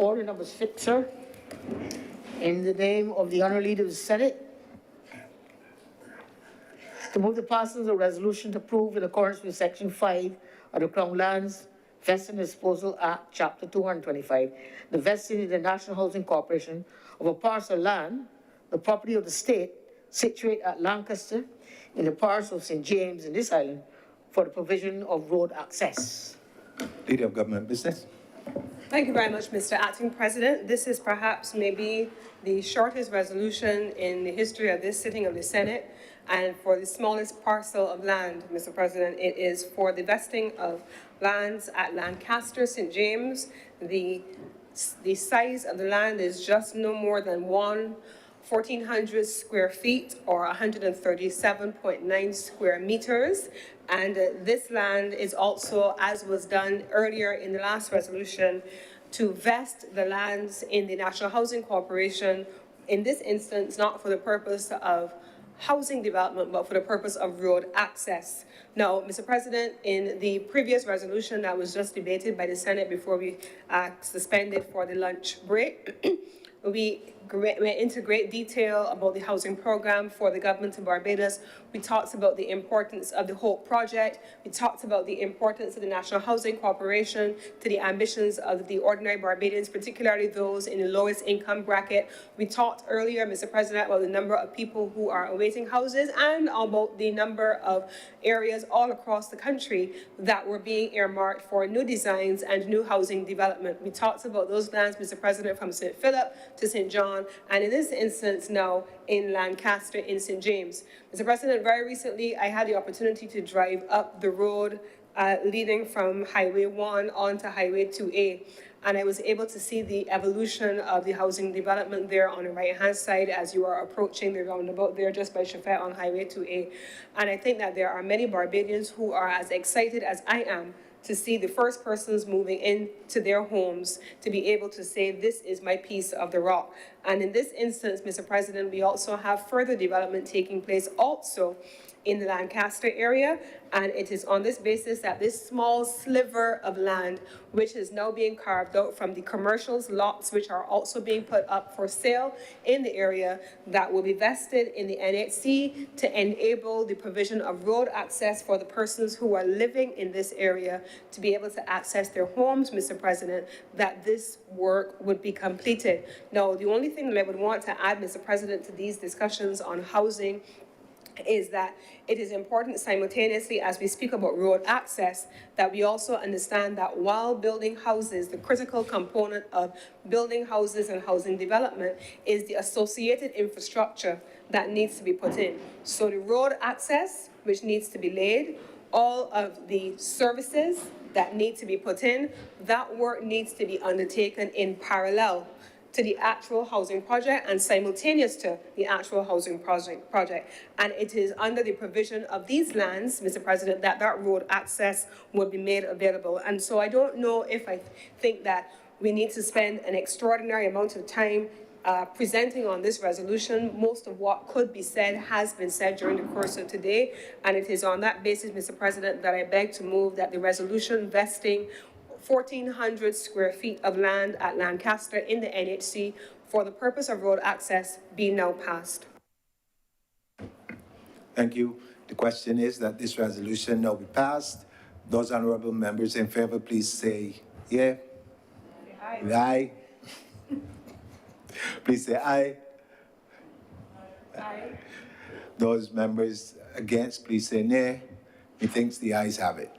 Order number 6, sir. In the name of the Honourable Leader of the Senate, to move the passing of a resolution to approve in accordance with Section 5 of the Crown Lands Vesting and Disposal Act, Chapter 225, the vesting in the National Housing Corporation of a parcel of land, the property of the state, situated at Lancaster, in the parish of St. James in this island, for the provision of road access. Leader of Government Business. Thank you very much, Mr. Acting President. This is perhaps maybe the shortest resolution in the history of this sitting of the Senate. And for the smallest parcel of land, Mr. President, it is for the vesting of lands at Lancaster, St. James. The size of the land is just no more than 1,400 square feet or 137.9 square meters. And this land is also, as was done earlier in the last resolution, to vest the lands in the National Housing Corporation, in this instance, not for the purpose of housing development, but for the purpose of road access. Now, Mr. President, in the previous resolution that was just debated by the Senate before we suspended for the lunch break, we went into great detail about the housing program for the government of Barbados. We talked about the importance of the HOPE project. We talked about the importance of the National Housing Corporation to the ambitions of the ordinary Barbadians, particularly those in the lowest income bracket. We talked earlier, Mr. President, about the number of people who are awaiting houses and about the number of areas all across the country that were being earmarked for new designs and new housing development. We talked about those lands, Mr. President, from St. Philip to St. John, and in this instance now in Lancaster in St. James. Mr. President, very recently I had the opportunity to drive up the road leading from Highway 1 onto Highway 2A, and I was able to see the evolution of the housing development there on the right-hand side as you are approaching the roundabout there just by Chafet on Highway 2A. And I think that there are many Barbadians who are as excited as I am to see the first persons moving into their homes to be able to say, this is my piece of the rock. And in this instance, Mr. President, we also have further development taking place also in the Lancaster area, and it is on this basis that this small sliver of land, which is now being carved out from the commercials lots, which are also being put up for sale in the area, that will be vested in the NHC to enable the provision of road access for the persons who are living in this area to be able to access their homes, Mr. President, that this work would be completed. Now, the only thing that I would want to add, Mr. President, to these discussions on housing is that it is important simultaneously as we speak about road access that we also understand that while building houses, the critical component of building houses and housing development is the associated infrastructure that needs to be put in. So the road access, which needs to be laid, all of the services that need to be put in, that work needs to be undertaken in parallel to the actual housing project and simultaneous to the actual housing project. And it is under the provision of these lands, Mr. President, that that road access will be made available. And so I don't know if I think that we need to spend an extraordinary amount of time presenting on this resolution. Most of what could be said has been said during the course of today. And it is on that basis, Mr. President, that I beg to move that the resolution vesting 1,400 square feet of land at Lancaster in the NHC for the purpose of road access be now passed. Thank you. The question is that this resolution now be passed. Those honourable members in favour, please say yeah. Aye. Aye. Please say aye. Aye. Those members against, please say nay. Methinks the ayes have it.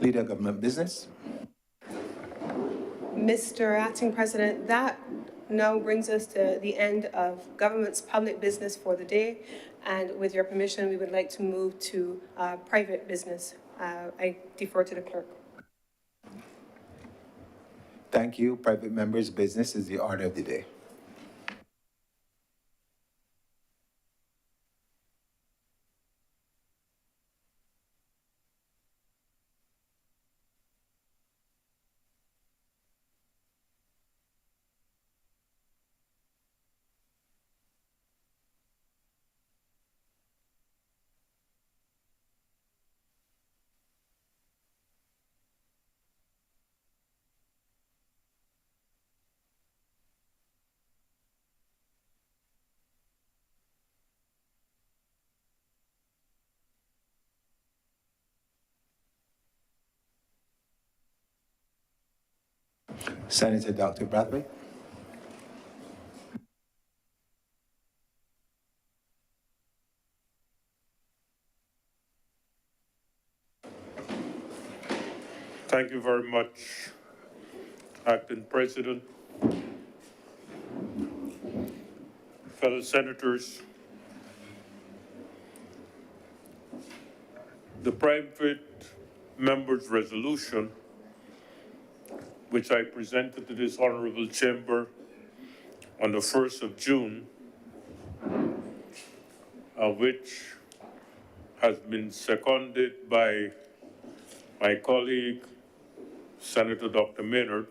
Leader of Government Business. Mr. Acting President, that now brings us to the end of government's public business for the day. And with your permission, we would like to move to private business. I defer to the clerk. Thank you. Private members' business is the order of the day. Senator Dr. Bradley. Thank you very much, Acting President. Fellow senators, the private members' resolution, which I presented to this honorable chamber on the 1st of June, which has been seconded by my colleague, Senator Dr. Maynard,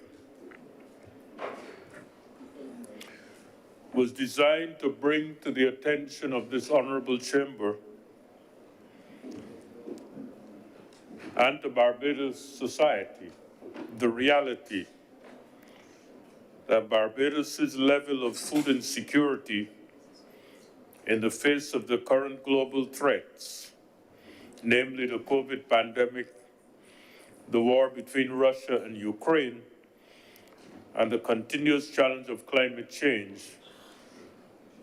was designed to bring to the attention of this honorable chamber and to Barbados society the reality that Barbados's level of food insecurity in the face of the current global threats, namely the COVID pandemic, the war between Russia and Ukraine, and the continuous challenge of climate change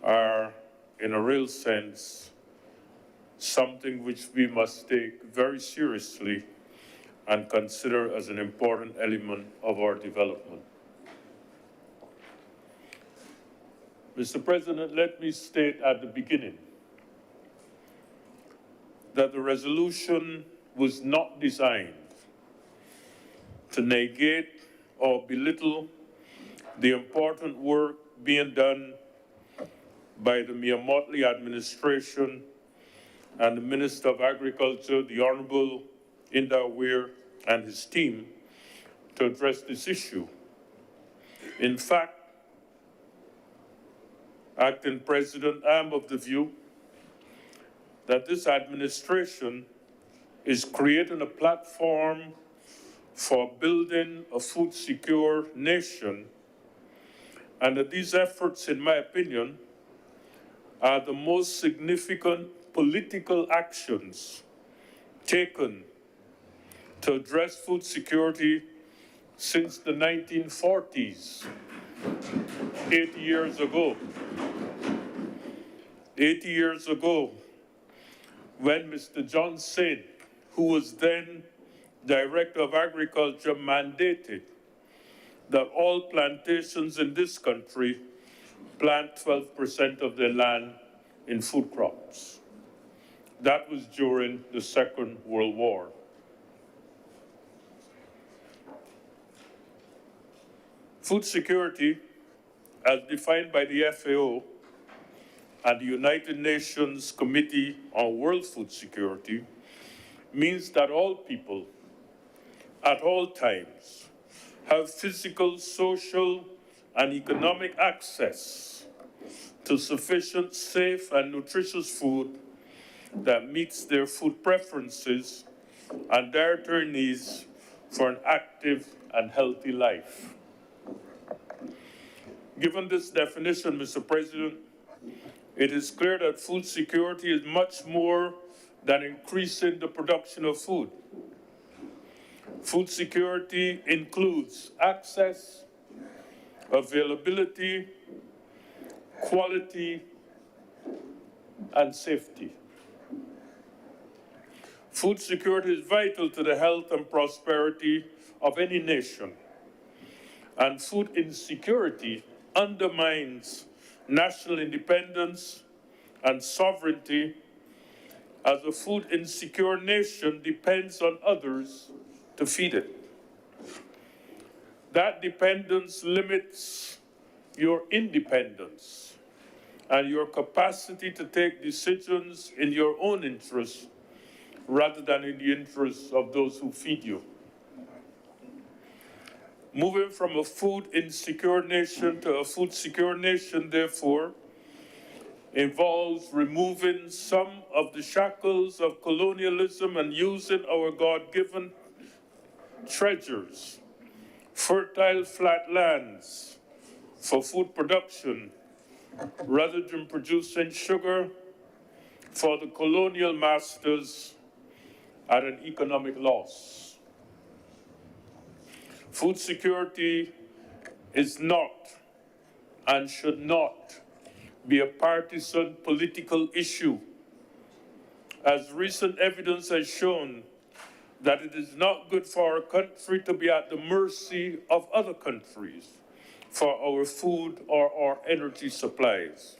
are, in a real sense, something which we must take very seriously and consider as an important element of our development. Mr. President, let me state at the beginning that the resolution was not designed to negate or belittle the important work being done by the Mia Mottley administration and the Minister of Agriculture, the Honourable Inda Weir, and his team to address this issue. In fact, Acting President, I am of the view that this administration is creating a platform for building a food-secure nation, and that these efforts, in my opinion, are the most significant political actions taken to address food security since the 1940s, 80 years ago. 80 years ago, when Mr. John Saint, who was then Director of Agriculture, mandated that all plantations in this country plant 12% of their land in food crops. That was during the Second World War. Food security, as defined by the FAO and the United Nations Committee on World Food Security, means that all people, at all times, have physical, social, and economic access to sufficient, safe, and nutritious food that meets their food preferences and dietary needs for an active and healthy life. Given this definition, Mr. President, it is clear that food security is much more than increasing the production of food. Food security includes access, availability, quality, and safety. Food security is vital to the health and prosperity of any nation, and food insecurity undermines national independence and sovereignty, as a food insecure nation depends on others to feed it. That dependence limits your independence and your capacity to take decisions in your own interests rather than in the interests of those who feed you. Moving from a food insecure nation to a food secure nation, therefore, involves removing some of the shackles of colonialism and using our God-given treasures, fertile flat lands, for food production, rather than producing sugar for the colonial masters at an economic loss. Food security is not and should not be a partisan political issue, as recent evidence has shown that it is not good for our country to be at the mercy of other countries for our food or our energy supplies.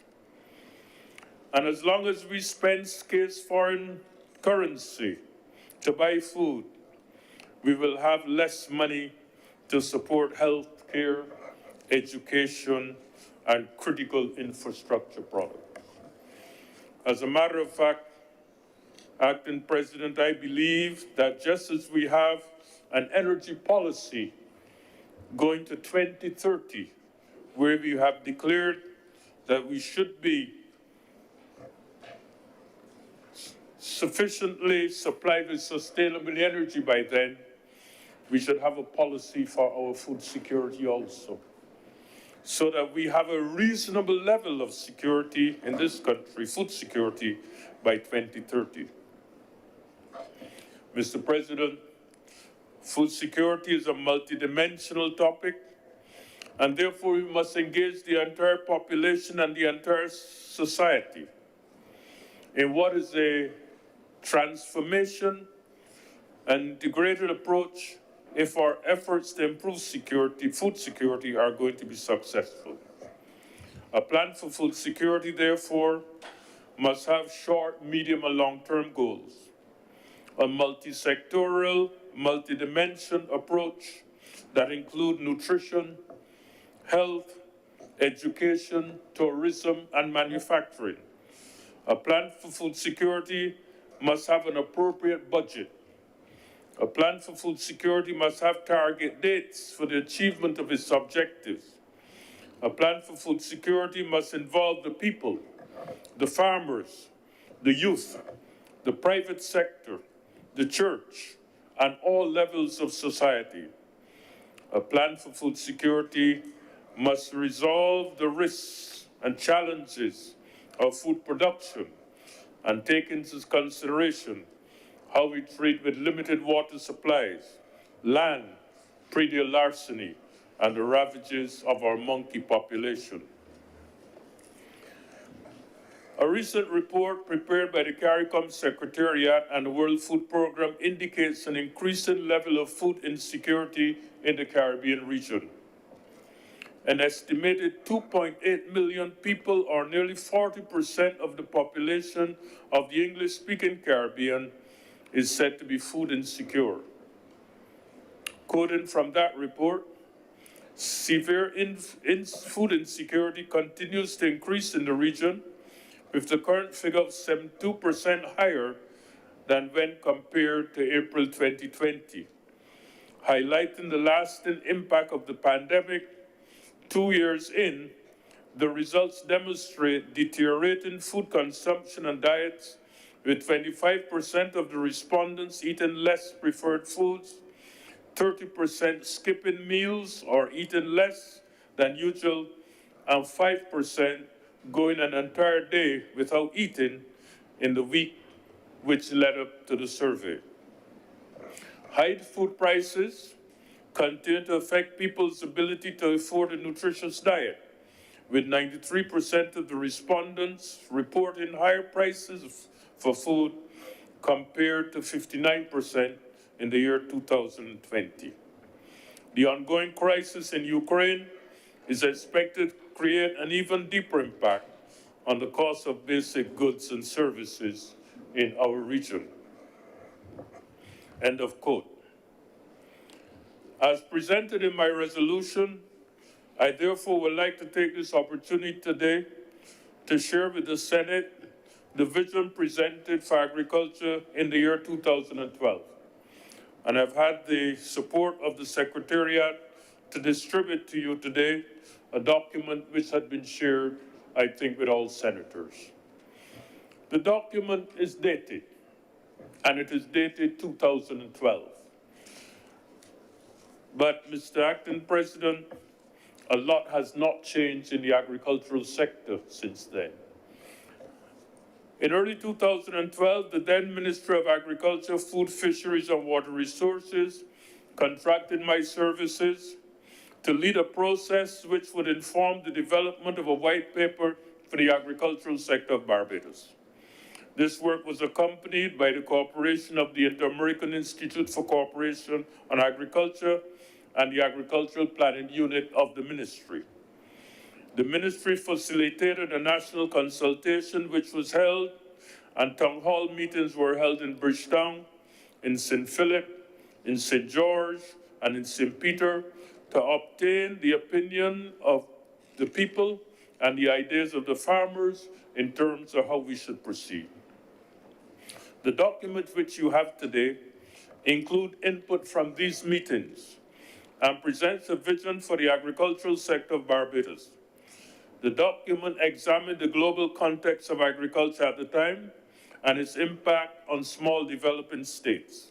And as long as we spend scarce foreign currency to buy food, we will have less money to support health care, education, and critical infrastructure products. As a matter of fact, Acting President, I believe that just as we have an energy policy going to 2030, where we have declared that we should be sufficiently supplied with sustainable energy by then, we should have a policy for our food security also, so that we have a reasonable level of security in this country, food security, by 2030. Mr. President, food security is a multidimensional topic, and therefore we must engage the entire population and the entire society in what is a transformation and integrated approach if our efforts to improve security, food security, are going to be successful. A plan for food security, therefore, must have short, medium, and long-term goals. A multi-sectoral, multi-dimension approach that include nutrition, health, education, tourism, and manufacturing. A plan for food security must have an appropriate budget. A plan for food security must have target dates for the achievement of its objectives. A plan for food security must involve the people, the farmers, the youth, the private sector, the church, and all levels of society. A plan for food security must resolve the risks and challenges of food production and take into consideration how we treat with limited water supplies, land, predial larceny, and the ravages of our monkey population. A recent report prepared by the CARICOM Secretariat and the World Food Programme indicates an increasing level of food insecurity in the Caribbean region. An estimated 2.8 million people, or nearly 40% of the population of the English-speaking Caribbean, is said to be food insecure. Quoting from that report, severe food insecurity continues to increase in the region, with the current figure of 72% higher than when compared to April 2020. Highlighting the lasting impact of the pandemic, 2 years in, the results demonstrate deteriorating food consumption and diets, with 25% of the respondents eating less preferred foods, 30% skipping meals or eating less than usual, and 5% going an entire day without eating in the week which led up to the survey. High food prices continue to affect people's ability to afford a nutritious diet, with 93% of the respondents reporting higher prices for food compared to 59% in the year 2020. The ongoing crisis in Ukraine is expected to create an even deeper impact on the cost of basic goods and services in our region. End of quote. As presented in my resolution, I therefore would like to take this opportunity today to share with the Senate the vision presented for agriculture in the year 2012. And I've had the support of the Secretariat to distribute to you today a document which had been shared, I think, with all senators. The document is dated, and it is dated 2012. But, Mr. Acting President, a lot has not changed in the agricultural sector since then. In early 2012, the then Ministry of Agriculture, Food, Fisheries and Water Resources contracted my services to lead a process which would inform the development of a white paper for the agricultural sector of Barbados. This work was accompanied by the cooperation of the Inter-American Institute for Cooperation on Agriculture and the Agricultural Planning Unit of the Ministry. The Ministry facilitated a national consultation which was held, and town hall meetings were held in Bridgetown, in St. Philip, in St. George, and in St. Peter to obtain the opinion of the people and the ideas of the farmers in terms of how we should proceed. The documents which you have today include input from these meetings and presents a vision for the agricultural sector of Barbados. The document examined the global context of agriculture at the time and its impact on small developing states.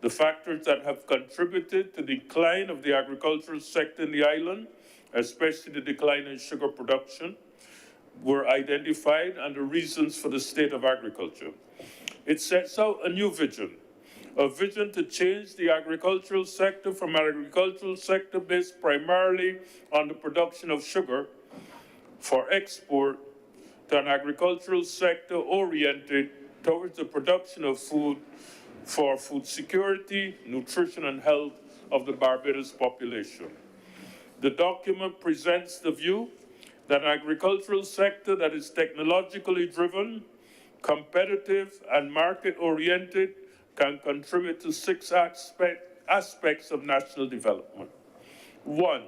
The factors that have contributed to the decline of the agricultural sector in the island, especially the decline in sugar production, were identified and the reasons for the state of agriculture. It sets out a new vision, a vision to change the agricultural sector from an agricultural sector based primarily on the production of sugar for export to an agricultural sector oriented towards the production of food for food security, nutrition, and health of the Barbados population. The document presents the view that an agricultural sector that is technologically driven, competitive, and market-oriented can contribute to 6 aspects of national development. 1,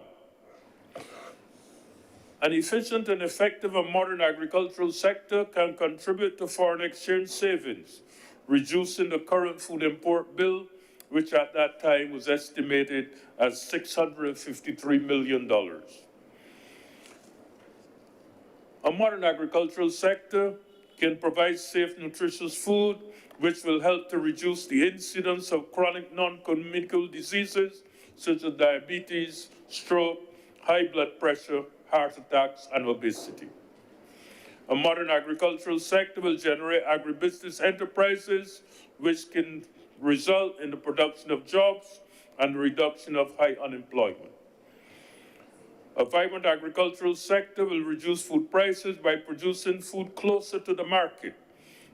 an efficient and effective and modern agricultural sector can contribute to foreign exchange savings, reducing the current food import bill, which at that time was estimated as $653 million. A modern agricultural sector can provide safe, nutritious food, which will help to reduce the incidence of chronic non-communicable diseases such as diabetes, stroke, high blood pressure, heart attacks, and obesity. A modern agricultural sector will generate agribusiness enterprises, which can result in the production of jobs and the reduction of high unemployment. A vibrant agricultural sector will reduce food prices by producing food closer to the market,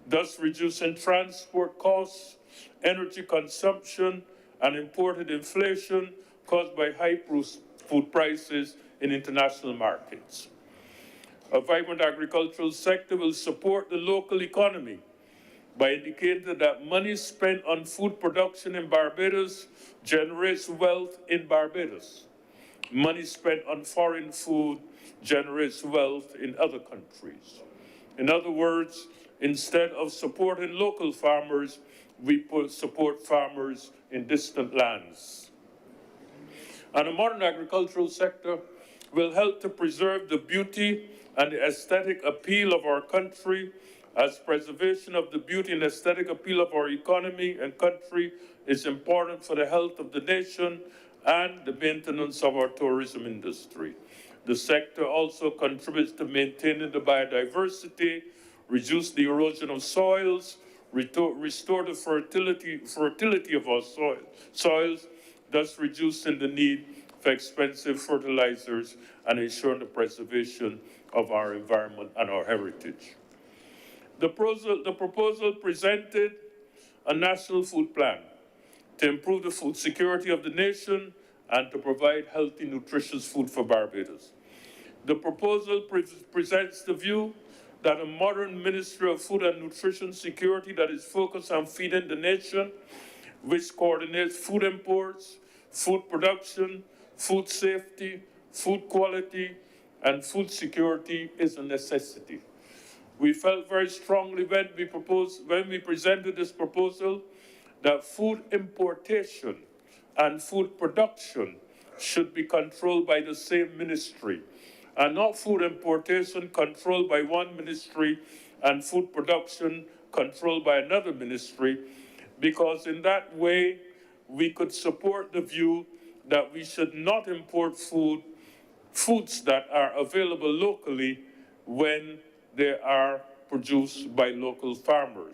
thus reducing transport costs, energy consumption, and imported inflation caused by high food prices in international markets. A vibrant agricultural sector will support the local economy by indicating that money spent on food production in Barbados generates wealth in Barbados. Money spent on foreign food generates wealth in other countries. In other words, instead of supporting local farmers, we support farmers in distant lands. And a modern agricultural sector will help to preserve the beauty and the aesthetic appeal of our country, as preservation of the beauty and aesthetic appeal of our economy and country is important for the health of the nation and the maintenance of our tourism industry. The sector also contributes to maintaining the biodiversity, reduce the erosion of soils, restore the fertility of our soils, thus reducing the need for expensive fertilizers and ensuring the preservation of our environment and our heritage. The proposal presented a national food plan to improve the food security of the nation and to provide healthy, nutritious food for Barbados. The proposal presents the view that a modern Ministry of Food and Nutrition Security that is focused on feeding the nation, which coordinates food imports, food production, food safety, food quality, and food security is a necessity. We felt very strongly when we presented this proposal that food importation and food production should be controlled by the same ministry, and not food importation controlled by one ministry and food production controlled by another ministry, because in that way we could support the view that we should not import foods that are available locally when they are produced by local farmers.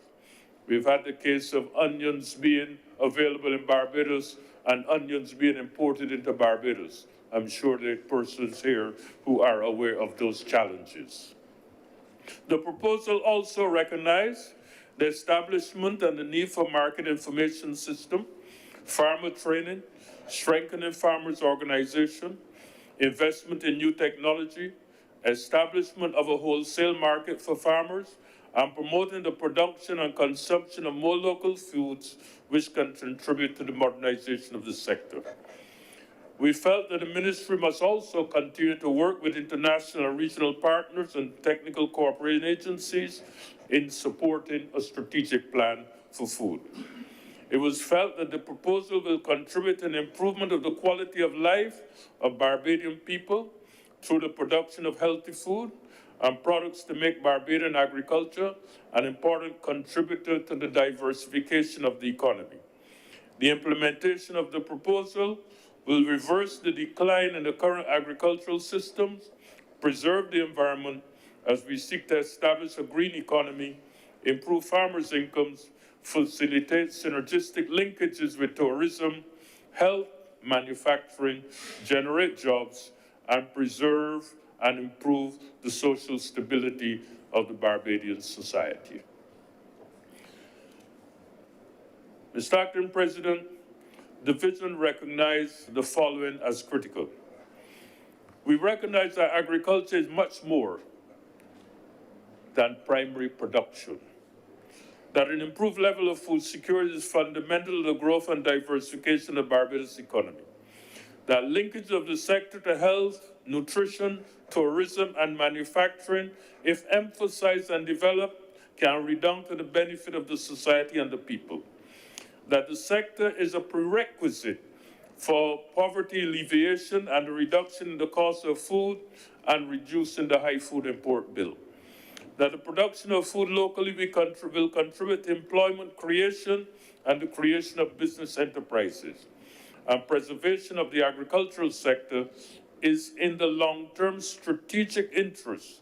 We've had the case of onions being available in Barbados and onions being imported into Barbados. I'm sure there are persons here who are aware of those challenges. The proposal also recognized the establishment and the need for market information system, farmer training, strengthening farmers' organization, investment in new technology, establishment of a wholesale market for farmers, and promoting the production and consumption of more local foods, which can contribute to the modernization of the sector. We felt that the ministry must also continue to work with international and regional partners and technical cooperation agencies in supporting a strategic plan for food. It was felt that the proposal will contribute to an improvement of the quality of life of Barbadian people through the production of healthy food and products to make Barbadian agriculture an important contributor to the diversification of the economy. The implementation of the proposal will reverse the decline in the current agricultural systems, preserve the environment as we seek to establish a green economy, improve farmers' incomes, facilitate synergistic linkages with tourism, health, manufacturing, generate jobs, and preserve and improve the social stability of the Barbadian society. Mr. Acting President, the vision recognized the following as critical. We recognize that agriculture is much more than primary production, that an improved level of food security is fundamental to the growth and diversification of Barbados' economy, that linkage of the sector to health, nutrition, tourism, and manufacturing, if emphasized and developed, can redound to the benefit of the society and the people, that the sector is a prerequisite for poverty alleviation and a reduction in the cost of food and reducing the high food import bill, that the production of food locally will contribute to employment creation and the creation of business enterprises, and preservation of the agricultural sector is in the long-term strategic interest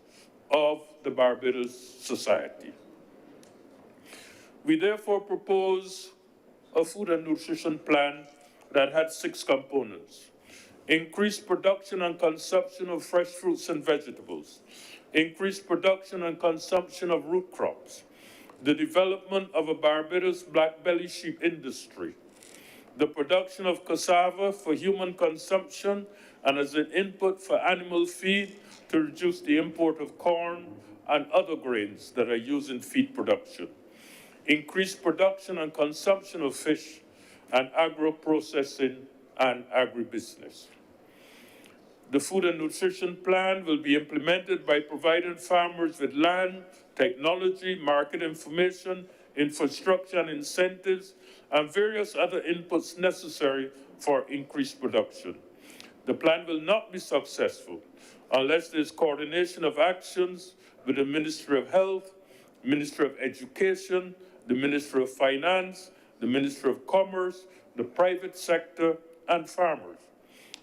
of the Barbados society. We therefore propose a food and nutrition plan that had 6 components: increased production and consumption of fresh fruits and vegetables, increased production and consumption of root crops, the development of a Barbados black belly sheep industry, the production of cassava for human consumption and as an input for animal feed to reduce the import of corn and other grains that are used in feed production, increased production and consumption of fish, and agro-processing and agribusiness. The food and nutrition plan will be implemented by providing farmers with land, technology, market information, infrastructure and incentives, and various other inputs necessary for increased production. The plan will not be successful unless there is coordination of actions with the Ministry of Health, Ministry of Education, the Ministry of Finance, the Ministry of Commerce, the private sector, and farmers.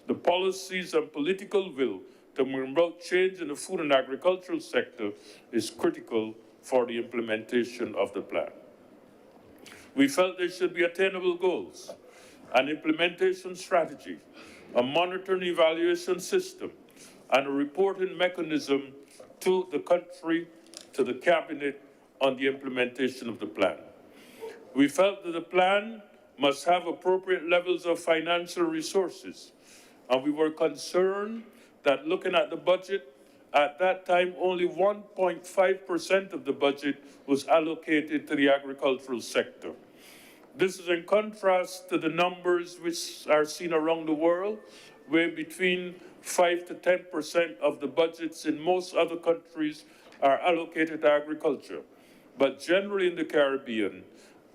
The policies and political will to bring about change in the food and agricultural sector is critical for the implementation of the plan. We felt there should be attainable goals, an implementation strategy, a monitoring evaluation system, and a reporting mechanism to the country, to the cabinet on the implementation of the plan. We felt that the plan must have appropriate levels of financial resources, and we were concerned that looking at the budget, at that time, only 1.5% of the budget was allocated to the agricultural sector. This is in contrast to the numbers which are seen around the world, where between 5 to 10% of the budgets in most other countries are allocated to agriculture. But generally in the Caribbean,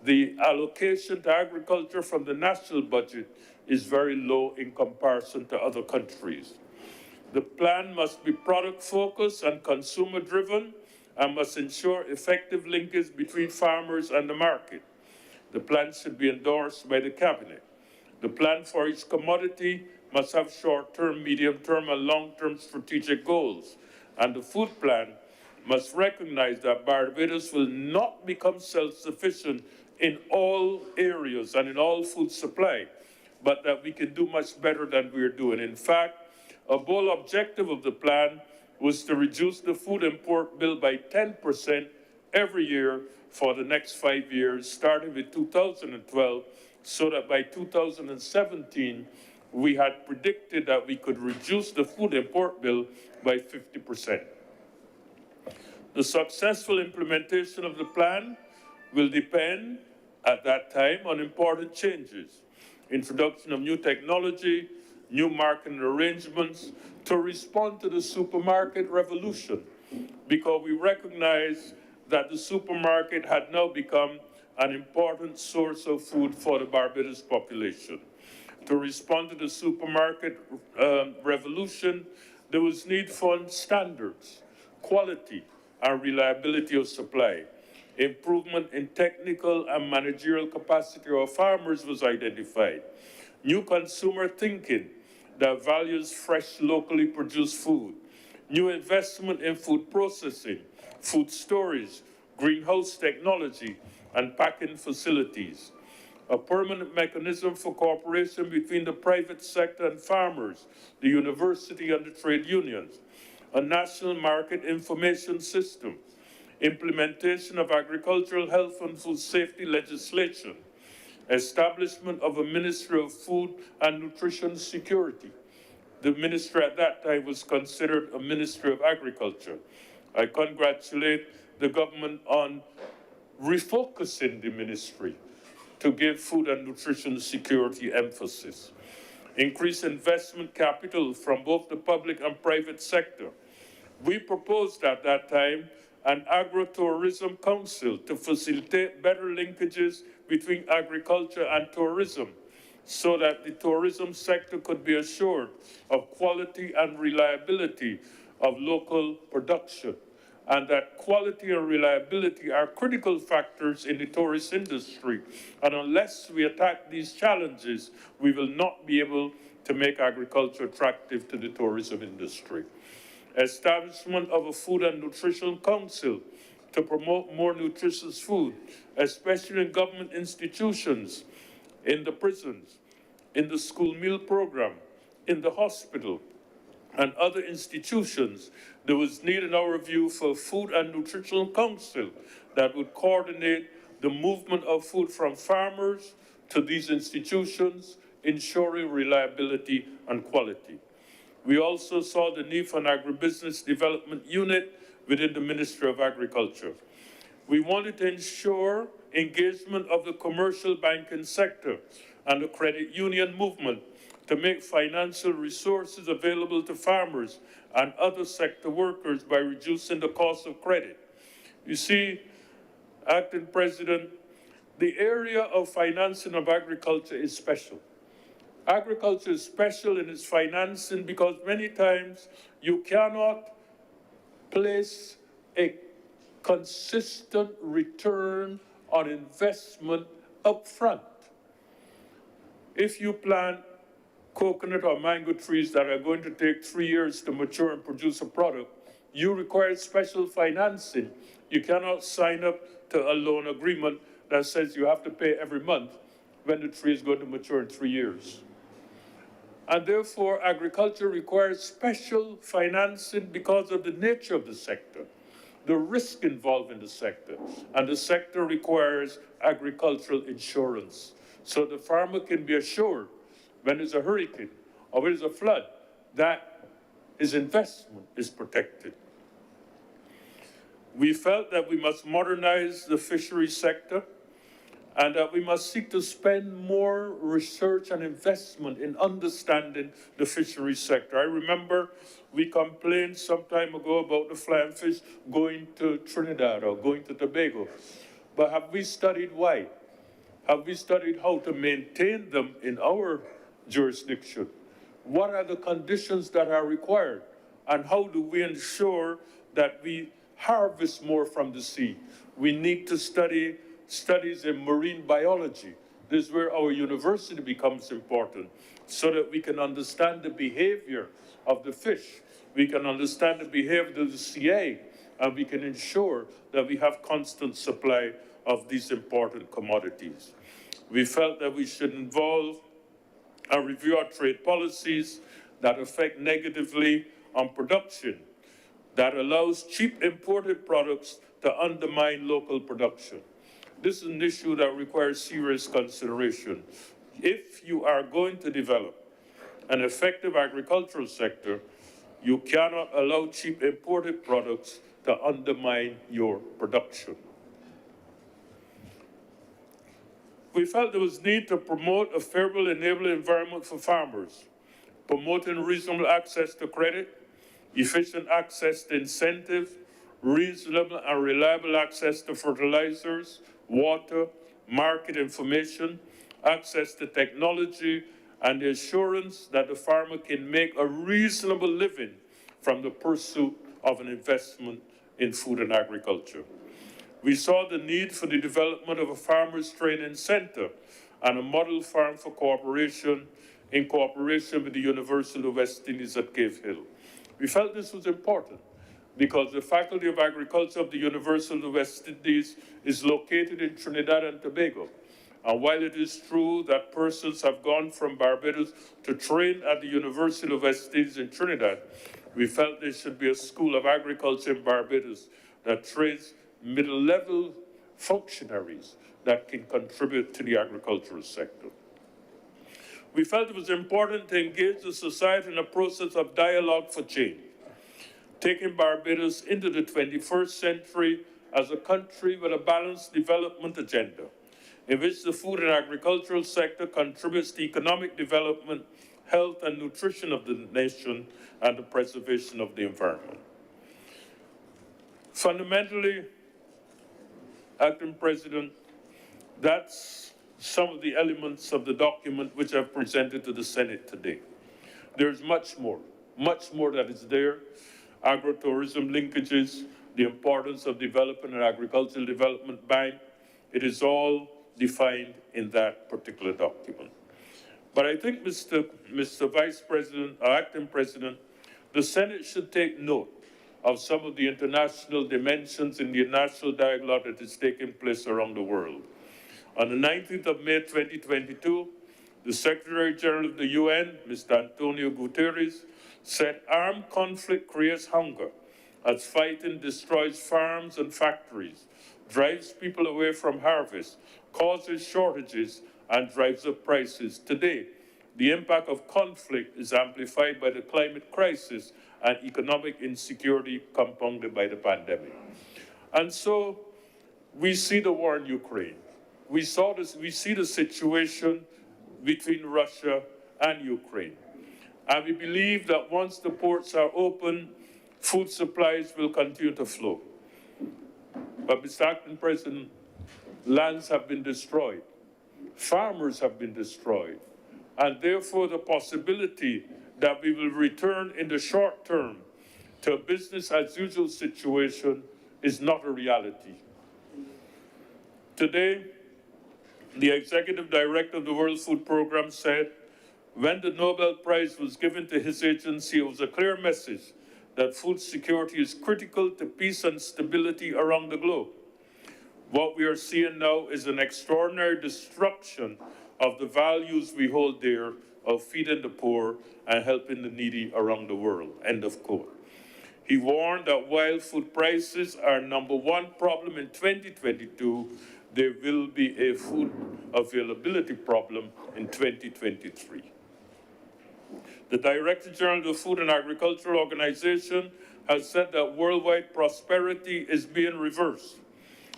the allocation to agriculture from the national budget is very low in comparison to other countries. The plan must be product-focused and consumer-driven and must ensure effective linkage between farmers and the market. The plan should be endorsed by the Cabinet. The plan for each commodity must have short-term, medium-term, and long-term strategic goals. And the food plan must recognize that Barbados will not become self-sufficient in all areas and in all food supply, but that we can do much better than we're doing. In fact, a bold objective of the plan was to reduce the food import bill by 10% every year for the next 5 years, starting with 2012, so that by 2017, we had predicted that we could reduce the food import bill by 50%. The successful implementation of the plan will depend at that time on important changes, introduction of new technology, new marketing arrangements to respond to the supermarket revolution, because we recognize that the supermarket had now become an important source of food for the Barbados population. To respond to the supermarket revolution, there was need for standards, quality, and reliability of supply. Improvement in technical and managerial capacity of farmers was identified. New consumer thinking that values fresh, locally produced food. New investment in food processing, food storage, greenhouse technology, and packing facilities. A permanent mechanism for cooperation between the private sector and farmers, the university and the trade unions. A national market information system. Implementation of agricultural health and food safety legislation. Establishment of a Ministry of Food and Nutrition Security. The ministry at that time was considered a Ministry of Agriculture. I congratulate the government on refocusing the ministry to give food and nutrition security emphasis. Increase investment capital from both the public and private sector. We proposed at that time an agro-tourism council to facilitate better linkages between agriculture and tourism, so that the tourism sector could be assured of quality and reliability of local production, and that quality and reliability are critical factors in the tourist industry. And unless we attack these challenges, we will not be able to make agriculture attractive to the tourism industry. Establishment of a Food and Nutrition Council to promote more nutritious food, especially in government institutions, in the prisons, in the school meal program, in the hospital, and other institutions. There was need, in our view, for a Food and Nutritional Council that would coordinate the movement of food from farmers to these institutions, ensuring reliability and quality. We also saw the need for an agribusiness development unit within the Ministry of Agriculture. We wanted to ensure engagement of the commercial banking sector and the credit union movement to make financial resources available to farmers and other sector workers by reducing the cost of credit. You see, Acting President, the area of financing of agriculture is special. Agriculture is special in its financing because many times you cannot place a consistent return on investment up front. If you plant coconut or mango trees that are going to take 3 years to mature and produce a product, you require special financing. You cannot sign up to a loan agreement that says you have to pay every month when the tree is going to mature in 3 years. And therefore, agriculture requires special financing because of the nature of the sector. the risk involved in the sector. And the sector requires agricultural insurance. So the farmer can be assured when there's a hurricane or when there's a flood that his investment is protected. We felt that we must modernize the fisheries sector and that we must seek to spend more research and investment in understanding the fisheries sector. I remember we complained some time ago about the flying fish going to Trinidad or going to Tobago. But have we studied why? Have we studied how to maintain them in our jurisdiction? What are the conditions that are required? And how do we ensure that we harvest more from the sea? We need to studies in marine biology. This is where our university becomes important, so that we can understand the behavior of the fish. We can understand the behavior of the CA, and we can ensure that we have constant supply of these important commodities. We felt that we should involve and review our trade policies that affect negatively on production, that allows cheap imported products to undermine local production. This is an issue that requires serious consideration. If you are going to develop an effective agricultural sector, you cannot allow cheap imported products to undermine your production. We felt there was need to promote a favorable, enabling environment for farmers, promoting reasonable access to credit, efficient access to incentives, reasonable and reliable access to fertilizers, water, market information, access to technology, and the assurance that the farmer can make a reasonable living from the pursuit of an investment in food and agriculture. We saw the need for the development of a farmers training center and a model farm for cooperation in cooperation with the University of West Indies at Cave Hill. We felt this was important because the Faculty of Agriculture of the University of West Indies is located in Trinidad and Tobago. And while it is true that persons have gone from Barbados to train at the University of West Indies in Trinidad, we felt there should be a school of agriculture in Barbados that trains middle-level functionaries that can contribute to the agricultural sector. We felt it was important to engage the society in a process of dialogue for change, taking Barbados into the 21st century as a country with a balanced development agenda, in which the food and agricultural sector contributes to economic development, health and nutrition of the nation, and the preservation of the environment. Fundamentally, Acting President, that's some of the elements of the document which I've presented to the Senate today. There's much more that is there. Agritourism linkages, the importance of developing an agricultural development bank, it is all defined in that particular document. But I think, Mr. Vice President, or Acting President, the Senate should take note of some of the international dimensions in the national dialogue that is taking place around the world. On the 19th of May 2022, the Secretary General of the UN, Mr. Antonio Guterres, said armed conflict creates hunger, as fighting destroys farms and factories, drives people away from harvest, causes shortages, and drives up prices. Today, the impact of conflict is amplified by the climate crisis and economic insecurity compounded by the pandemic. And so we see the war in Ukraine. We see the situation between Russia and Ukraine. And we believe that once the ports are open, food supplies will continue to flow. But, Mr. Acting President, lands have been destroyed. Farmers have been destroyed. And therefore, the possibility that we will return in the short term to a business as usual situation is not a reality. Today, the Executive Director of the World Food Programme said, when the Nobel Prize was given to his agency, it was a clear message that food security is critical to peace and stability around the globe. What we are seeing now is an extraordinary destruction of the values we hold dear of feeding the poor and helping the needy around the world, end of quote. He warned that while food prices are #1 problem in 2022, there will be a food availability problem in 2023. The Director General of the Food and Agriculture Organization has said that worldwide prosperity is being reversed,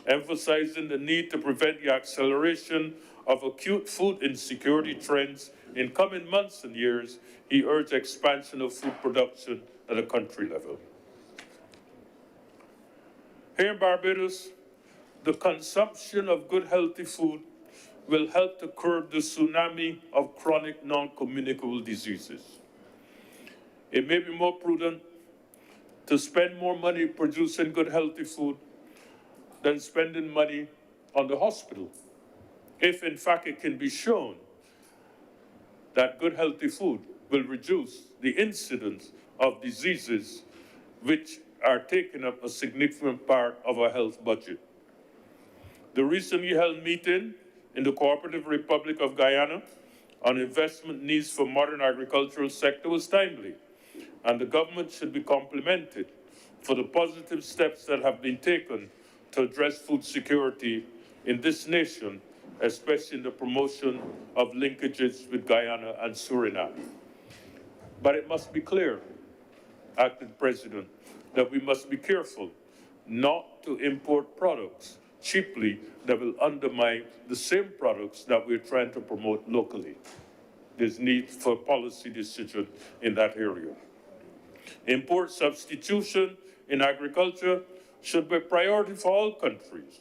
emphasizing the need to prevent the acceleration of acute food insecurity trends in coming months and years. He urged expansion of food production at a country level. Here in Barbados, the consumption of good, healthy food will help to curb the tsunami of chronic non-communicable diseases. It may be more prudent to spend more money producing good, healthy food than spending money on the hospital, if in fact it can be shown that good, healthy food will reduce the incidence of diseases which are taking up a significant part of our health budget. The recently held meeting in the Cooperative Republic of Guyana on investment needs for modern agricultural sector was timely, and the government should be complimented for the positive steps that have been taken to address food security in this nation, especially in the promotion of linkages with Guyana and Suriname. But it must be clear, Acting President, that we must be careful not to import products cheaply that will undermine the same products that we're trying to promote locally. There's need for policy decision in that area. Import substitution in agriculture should be a priority for all countries.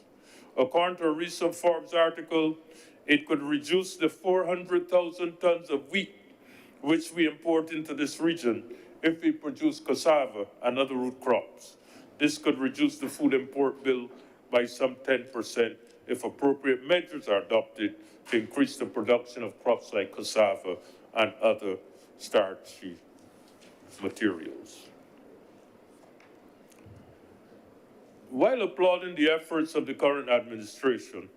According to a recent Forbes article, it could reduce the 400,000 tons of wheat which we import into this region if we produce cassava and other root crops. This could reduce the food import bill by some 10% if appropriate measures are adopted to increase the production of crops like cassava and other starchy materials. While applauding the efforts of the current administration,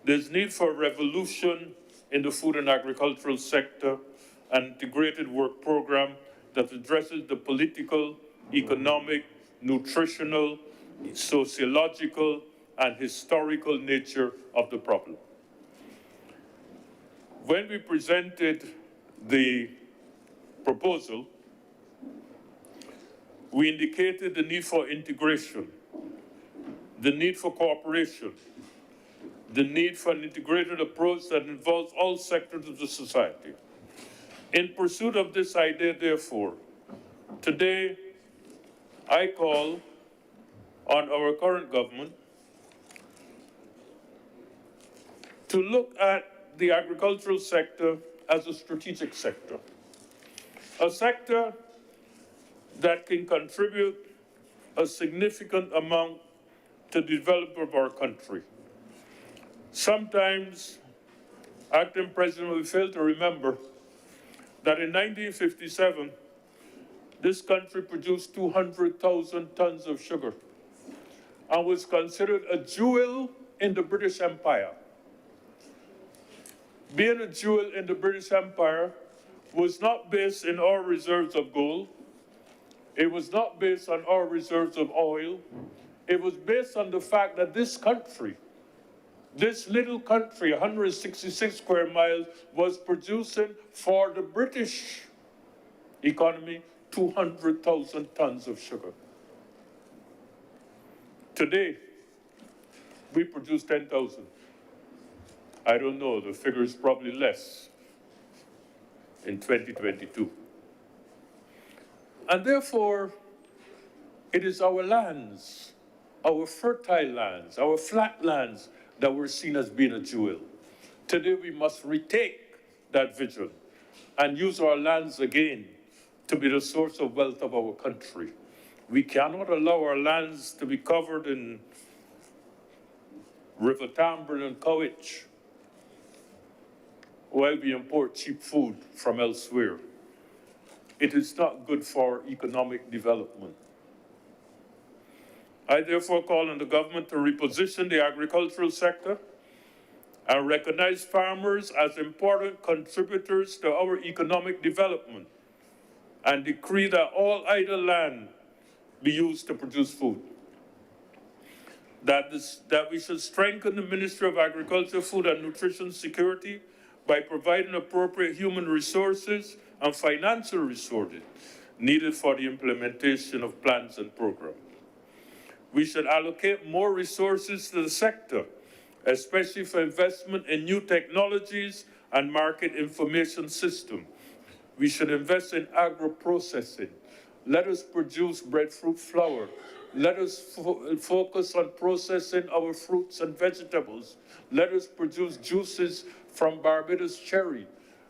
there's need for a revolution in the food and agricultural sector, an integrated work program that addresses the political, economic, nutritional, sociological, and historical nature of the problem. When we presented the proposal, we indicated the need for integration, the need for cooperation, the need for an integrated approach that involves all sectors of the society. In pursuit of this idea, therefore, today I call on our current government to look at the agricultural sector as a strategic sector, a sector that can contribute a significant amount to the development of our country. Sometimes, Acting President, we fail to remember that in 1957, this country produced 200,000 tons of sugar and was considered a jewel in the British Empire. Being a jewel in the British Empire was not based in our reserves of gold. It was not based on our reserves of oil. It was based on the fact that this country, this little country, 166 square miles, was producing for the British economy 200,000 tons of sugar. Today, we produce 10,000. I don't know, the figure is probably less in 2022. And therefore, it is our lands, our fertile lands, our flat lands that we're seen as being a jewel. Today, we must retake that vision and use our lands again to be the source of wealth of our country. We cannot allow our lands to be covered in River Tamburn and Cowich while we import cheap food from elsewhere. It is not good for economic development. I therefore call on the government to reposition the agricultural sector and recognize farmers as important contributors to our economic development, and decree that all idle land be used to produce food. That we should strengthen the Ministry of Agriculture, Food and Nutrition Security by providing appropriate human resources and financial resources needed for the implementation of plans and programs. We should allocate more resources to the sector, especially for investment in new technologies and market information systems. We should invest in agro-processing. Let us produce breadfruit flour. Let us focus on processing our fruits and vegetables. Let us produce juices from Barbados cherry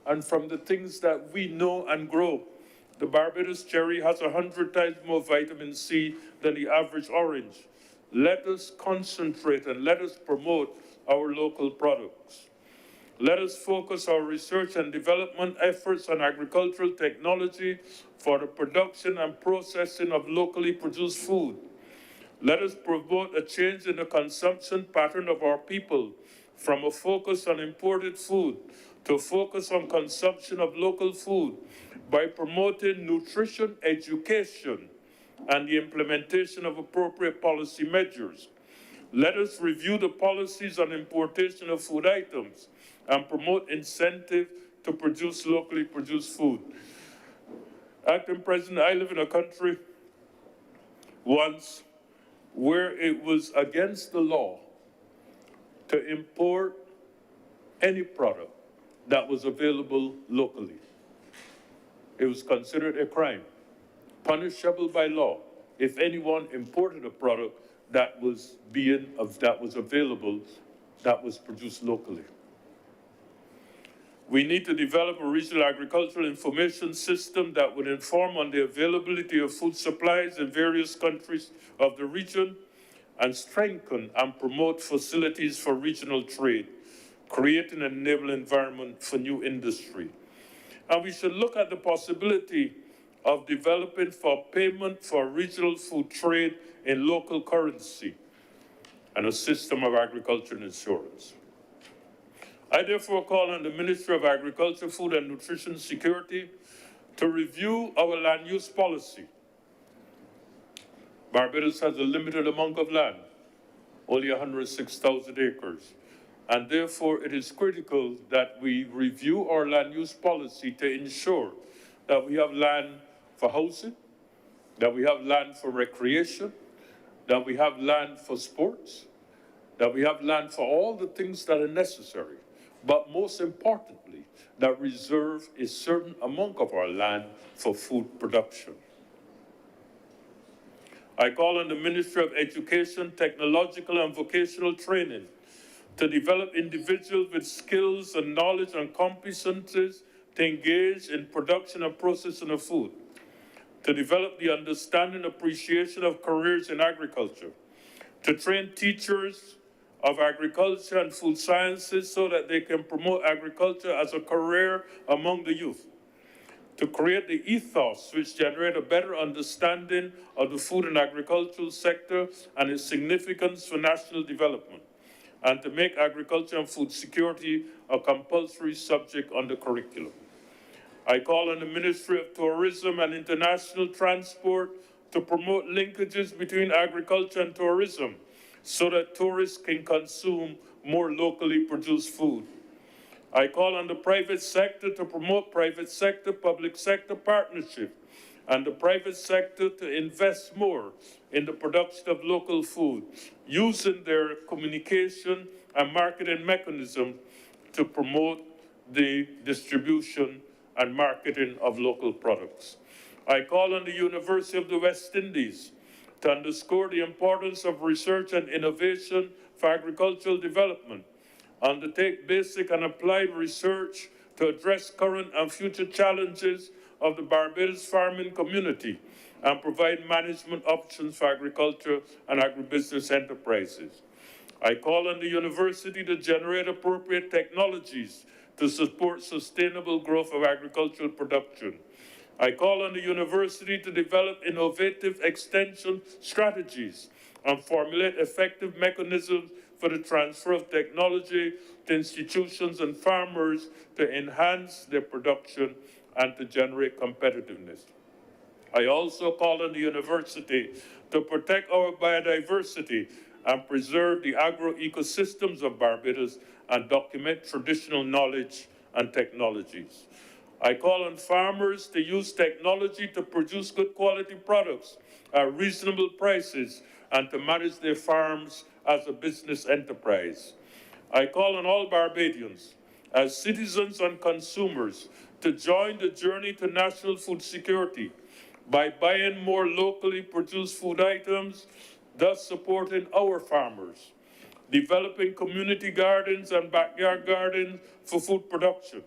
and from the things that we know and grow. The Barbados cherry has 100 times more vitamin C than the average orange. Let us concentrate and let us promote our local products. Let us focus our research and development efforts on agricultural technology for the production and processing of locally produced food. Let us promote a change in the consumption pattern of our people from a focus on imported food to a focus on consumption of local food by promoting nutrition education and the implementation of appropriate policy measures. Let us review the policies on importation of food items and promote incentive to produce locally produced food. Acting President, I live in a country once where it was against the law to import any product that was available locally. It was considered a crime, punishable by law, if anyone imported a product that was available, that was produced locally. We need to develop a regional agricultural information system that would inform on the availability of food supplies in various countries of the region and strengthen and promote facilities for regional trade, creating an enabling environment for new industry. And we should look at the possibility of developing for payment for regional food trade in local currency and a system of agricultural insurance. I therefore call on the Ministry of Agriculture, Food and Nutrition Security to review our land use policy. Barbados has a limited amount of land, only 106,000 acres. And therefore, it is critical that we review our land use policy to ensure that we have land for housing, that we have land for recreation, that we have land for sports, that we have land for all the things that are necessary. But most importantly, that reserve a certain amount of our land for food production. I call on the Ministry of Education, Technological and Vocational Training to develop individuals with skills and knowledge and competencies to engage in production and processing of food, to develop the understanding and appreciation of careers in agriculture, to train teachers of agriculture and food sciences so that they can promote agriculture as a career among the youth, to create the ethos which generate a better understanding of the food and agricultural sector and its significance for national development, and to make agriculture and food security a compulsory subject on the curriculum. I call on the Ministry of Tourism and International Transport to promote linkages between agriculture and tourism so that tourists can consume more locally produced food. I call on the private sector to promote private sector, public sector partnership, and the private sector to invest more in the production of local food, using their communication and marketing mechanism to promote the distribution and marketing of local products. I call on the University of the West Indies to underscore the importance of research and innovation for agricultural development, undertake basic and applied research to address current and future challenges of the Barbados farming community, and provide management options for agriculture and agribusiness enterprises. I call on the university to generate appropriate technologies to support sustainable growth of agricultural production. I call on the university to develop innovative extension strategies and formulate effective mechanisms for the transfer of technology to institutions and farmers to enhance their production and to generate competitiveness. I also call on the university to protect our biodiversity and preserve the agro-ecosystems of Barbados and document traditional knowledge and technologies. I call on farmers to use technology to produce good quality products at reasonable prices and to manage their farms as a business enterprise. I call on all Barbadians, as citizens and consumers, to join the journey to national food security by buying more locally produced food items, thus supporting our farmers, developing community gardens and backyard gardens for food production,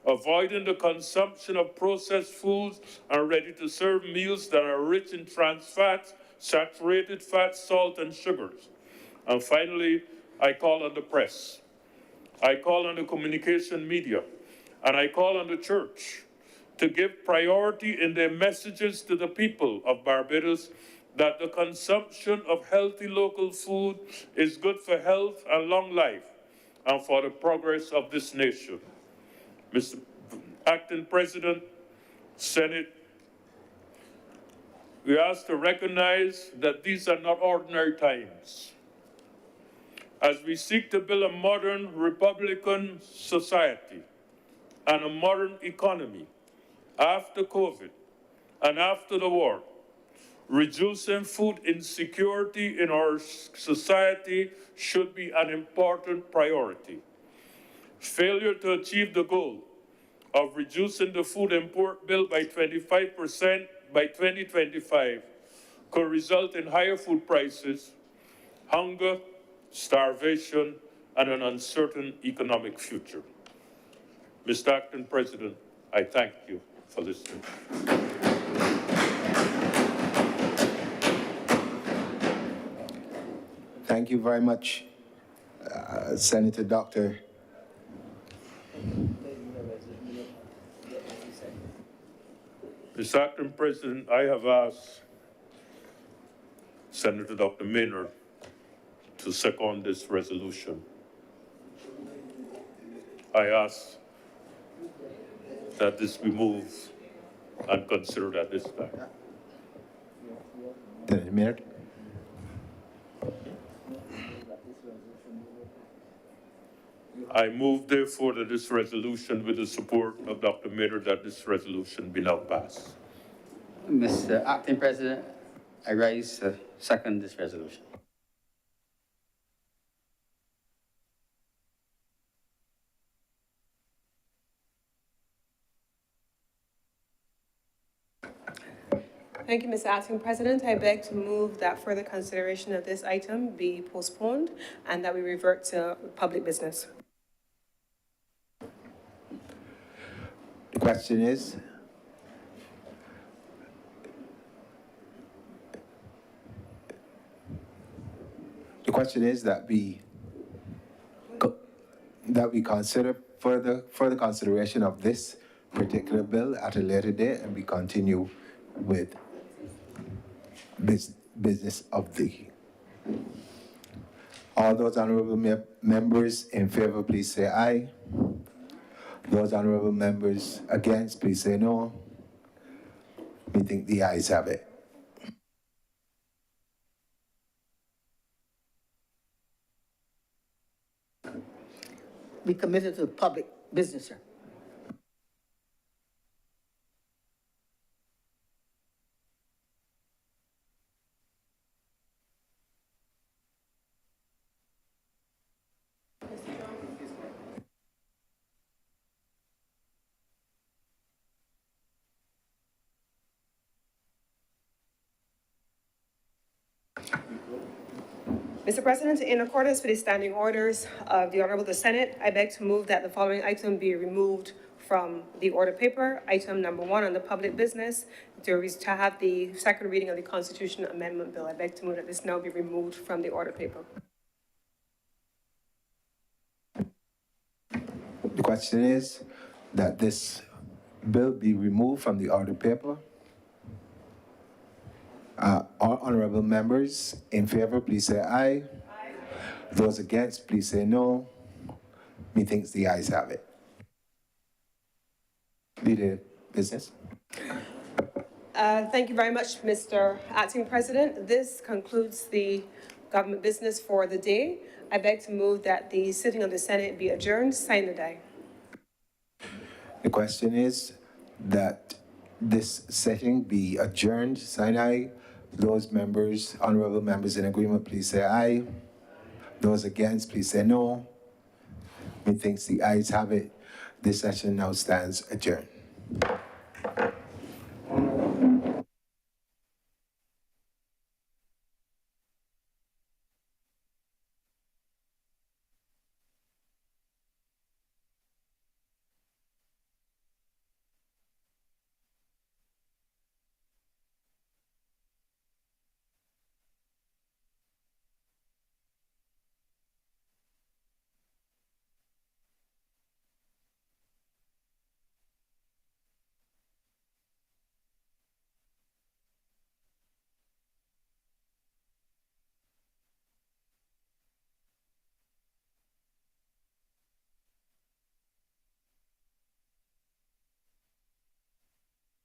avoiding the consumption of processed foods and ready-to-serve meals that are rich in trans fats, saturated fats, salt, and sugars. And finally, I call on the press. I call on the communication media, and I call on the church to give priority in their messages to the people of Barbados that the consumption of healthy local food is good for health and long life and for the progress of this nation. Mr. Acting President, Senate, we ask to recognize that these are not ordinary times. As we seek to build a modern Republican society and a modern economy after COVID and after the war, reducing food insecurity in our society should be an important priority. Failure to achieve the goal of reducing the food import bill by 25% by 2025 could result in higher food prices, hunger, starvation, and an uncertain economic future. Mr. Acting President, I thank you for listening. Thank you very much, Senator Dr. Mr. Acting President, I have asked Senator Dr. Maynard to second this resolution. I ask that this be moved and considered at this time. Senator Maynard. I move, therefore, that this resolution, with the support of Dr. Maynard, that this resolution be now passed. Mr. Acting President, I rise to second this resolution. Thank you, Mr. Acting President. I beg to move that further consideration of this item be postponed and that we revert to public business. The question is, that we consider further consideration of this particular bill at a later date, and we continue with business of the. All those honorable members in favor, please say aye. Those honorable members against, please say no. We think the ayes have it. Be committed to public business, sir. Mr. President, in accordance with the standing orders of the Honourable the Senate, I beg to move that the following item be removed from the order paper. Item number 1 on the public business, to have the second reading of the Constitution Amendment Bill. I beg to move that this now be removed from the order paper. The question is that this bill be removed from the order paper. All honorable members in favor, please say aye. Aye. Those against, please say no. Methinks the ayes have it. Leader, business. Thank you very much, Mr. Acting President. This concludes the government business for the day. I beg to move that the sitting of the Senate be adjourned, sine die. The question is that this sitting be adjourned, sine die. Those members, honorable members in agreement, please say aye. Those against, please say no. Methinks the ayes have it. This session now stands adjourned.